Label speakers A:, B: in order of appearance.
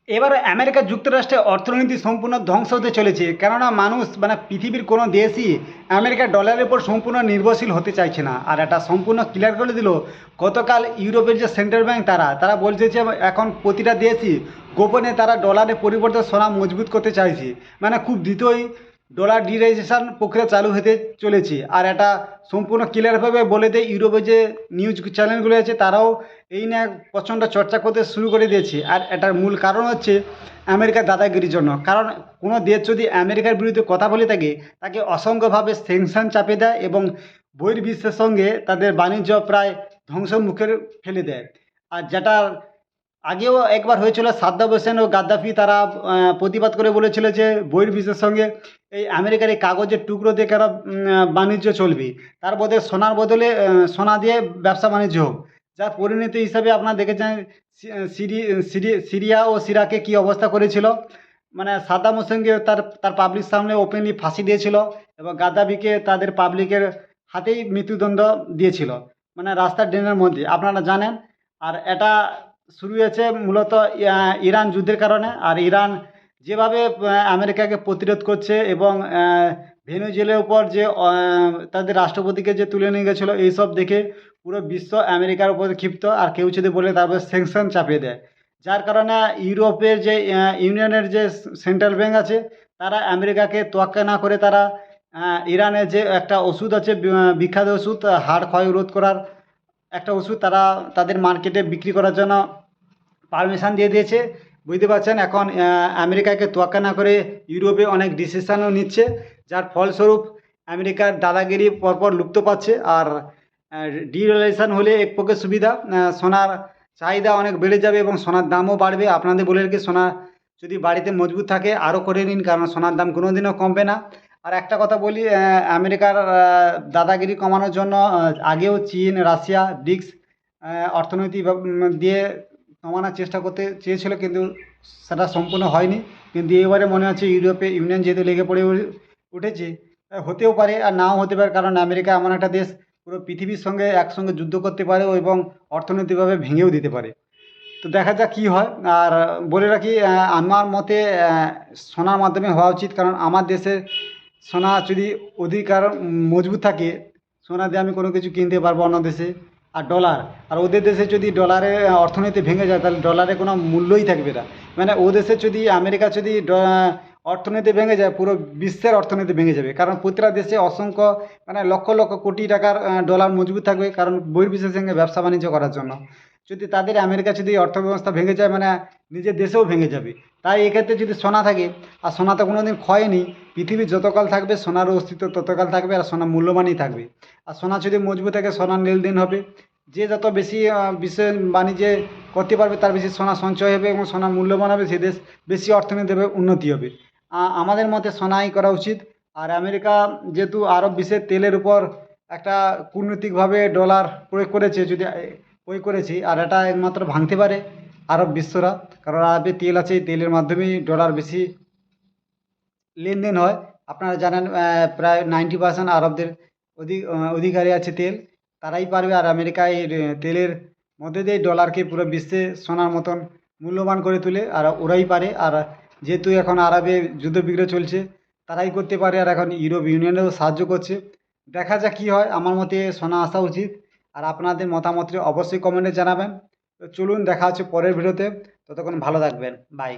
A: এবার আমেরিকা যুক্তরাষ্ট্রের অর্থনীতি সম্পূর্ণ ধ্বংস হতে চলেছে, কেননা মানুষ মানে পৃথিবীর কোনো দেশই আমেরিকার ডলারের উপর সম্পূর্ণ নির্ভরশীল হতে চাইছে না। আর এটা সম্পূর্ণ ক্লিয়ার করে দিল গতকাল ইউরোপের যে সেন্ট্রাল ব্যাংক, তারা বলছে যে এখন প্রতিটা দেশই গোপনে তারা ডলারের পরিবর্তে সোনা মজবুত করতে চাইছে। মানে খুব দ্রুতই ডলার ডিরাইজেশন প্রক্রিয়া চালু হতে চলেছে। আর এটা সম্পূর্ণ ক্লিয়ারভাবে বলে দেয় ইউরোপের যে নিউজ চ্যানেলগুলো আছে, তারাও এই নিয়ে প্রচণ্ড চর্চা করতে শুরু করে দিয়েছে। আর এটার মূল কারণ হচ্ছে আমেরিকার দাদাগিরির জন্য। কারণ কোনো দেশ যদি আমেরিকার বিরুদ্ধে কথা বলে থাকে, তাকে অসংখ্যভাবে স্যাংশন চাপিয়ে দেয় এবং বহির্বিশ্বের সঙ্গে তাদের বাণিজ্য প্রায় ধ্বংসের মুখে ফেলে দেয়। আর যেটা আগেও একবার হয়েছিল, সাদ্দাম হোসেন ও গাদ্দাফি তারা প্রতিবাদ করে বলেছিল যে বহির্বিশ্বের সঙ্গে এই আমেরিকার এই কাগজের টুকরো দিয়ে কেন বাণিজ্য চলবে, তার বদলে সোনার বদলে সোনা দিয়ে ব্যবসা বাণিজ্য হোক। যার পরিণতি হিসাবে আপনারা দেখেছেন সিরিয়া ও সিরাকে কি অবস্থা করেছিল। মানে সাদ্দাম হোসেনকে তার তার পাবলিক সামনে ওপেনলি ফাঁসি দিয়েছিল এবং গাদ্দাফিকে তাদের পাবলিকের হাতেই মৃত্যুদণ্ড দিয়েছিল, মানে রাস্তার ড্রেনের মধ্যে, আপনারা জানেন। আর এটা শুরু হয়েছে মূলত ইরান যুদ্ধের কারণে। আর ইরান যেভাবে আমেরিকাকে প্রতিরোধ করছে এবং ভেনেজুয়েলার উপর যে তাদের রাষ্ট্রপতিকে যে তুলে নিয়ে গেছিলো, এইসব দেখে পুরো বিশ্ব আমেরিকার উপর ক্ষিপ্ত। আর কেউ যদি বলে তারপর স্যাংশন চাপিয়ে দেয়। যার কারণে ইউরোপের যে ইউনিয়নের যে সেন্ট্রাল ব্যাংক আছে, তারা আমেরিকাকে তোয়াক্কা না করে তারা ইরানের যে একটা ওষুধ আছে, বিখ্যাত ওষুধ হাড় ক্ষয় রোধ করার একটা ওষুধ, তারা তাদের মার্কেটে বিক্রি করার জন্য পারমিশন দিয়ে দিয়েছে। বুঝতে পারছেন, এখন আমেরিকাকে তোয়াক্কা না করে ইউরোপে অনেক ডিসিশনও নিচ্ছে, যার ফলস্বরূপ আমেরিকার দাদাগিরি পরপর লুপ্ত পাচ্ছে। আর ডিরেগুলেশন হলে এক পক্ষে সুবিধা, সোনার চাহিদা অনেক বেড়ে যাবে এবং সোনার দামও বাড়বে। আপনাদের বলে রেখে, সোনা যদি বাড়িতে মজবুত থাকে আরও করে নিন, কারণ সোনার দাম কোনো দিনও কমবে না। আর একটা কথা বলি, আমেরিকার দাদাগিরি কমানোর জন্য আগেও চীন, রাশিয়া, ব্রিক্স অর্থনৈতিক দিয়ে কমানোর চেষ্টা করতে চেয়েছিল, কিন্তু সেটা সম্পূর্ণ হয়নি। কিন্তু এবারে মনে হচ্ছে ইউরোপে ইউনিয়ন যেহেতু লেগে পড়ে উঠেছে, হতেও পারে আর নাও হতে পারে। কারণ আমেরিকা এমন একটা দেশ, পুরো পৃথিবীর সঙ্গে একসঙ্গে যুদ্ধ করতে পারে এবং অর্থনৈতিকভাবে ভেঙেও দিতে পারে। তো দেখা যাক কী হয়। আর বলে রাখি, আমার মতে সোনার মাধ্যমে হওয়া উচিত, কারণ আমার দেশের সোনা যদি অধিকার মজবুত থাকে, সোনা দিয়ে আমি কোনো কিছু কিনতে পারবো অন্য দেশে। আর ডলার, আর ওদের দেশে যদি ডলারের অর্থনীতি ভেঙে যায়, তাহলে ডলারের কোনো মূল্যই থাকবে না। মানে ও দেশে যদি, আমেরিকা যদি অর্থনীতি ভেঙে যায়, পুরো বিশ্বের অর্থনীতি ভেঙে যাবে। কারণ প্রতিটা দেশে অসংখ্য, মানে লক্ষ লক্ষ কোটি টাকার ডলার মজবুত থাকবে, কারণ বহির্বিশ্বের সঙ্গে ব্যবসা বাণিজ্য করার জন্য। যদি তাদের আমেরিকা যদি অর্থব্যবস্থা ভেঙে যায়, মানে নিজের দেশেও ভেঙে যাবে। তাই এক্ষেত্রে যদি সোনা থাকে, আর সোনা তো কোনো দিন ক্ষয়নি, পৃথিবী যতকাল থাকবে সোনার অস্তিত্ব ততকাল থাকবে, আর সোনা মূল্যবানই থাকবে। আর সোনা যদি মজবুত থাকে, সোনার লেনদেন হবে। যে যত বেশি বিশ্ব বাণিজ্যে করতে পারবে, তার বেশি সোনা সঞ্চয় হবে এবং সোনা মূল্যবান হবে, সে দেশ বেশি অর্থনীতিভাবে উন্নতি হবে। আমাদের মতে সোনাই করা উচিত। আর আমেরিকা যেহেতু আরব বিশ্বের তেলের উপর একটা কূটনৈতিকভাবে ডলার প্রয়োগ করেছে, যদি প্রয়োগ করেছি, আর এটা একমাত্র ভাঙতে পারে আরব বিশ্বরা। কারণ আরবে তেল আছে, এই তেলের মাধ্যমেই ডলার বেশি লেনদেন হয়। আপনারা জানেন, প্রায় 90% আরবদের অধিকারে আছে তেল, তারাই পারবে। আর আমেরিকা এই তেলের মধ্যে দিয়ে ডলারকে পুরো বিশ্বে সোনার মতন মূল্যবান করে তোলে, আর ওরাই পারে। আর যেহেতু এখন আরবে যুদ্ধবিগ্রহ চলছে, তারাই করতে পারে। আর এখন ইউরোপ ইউনিয়নেও সাহায্য করছে। দেখা যাক কী হয়। আমার মতে সোনা আসা উচিত। আর আপনাদের মতামতটি অবশ্যই কমেন্টে জানাবেন। তো চলুন, দেখা হচ্ছে পরের ভিডিওতে। ততক্ষণ ভালো থাকবেন, বাই।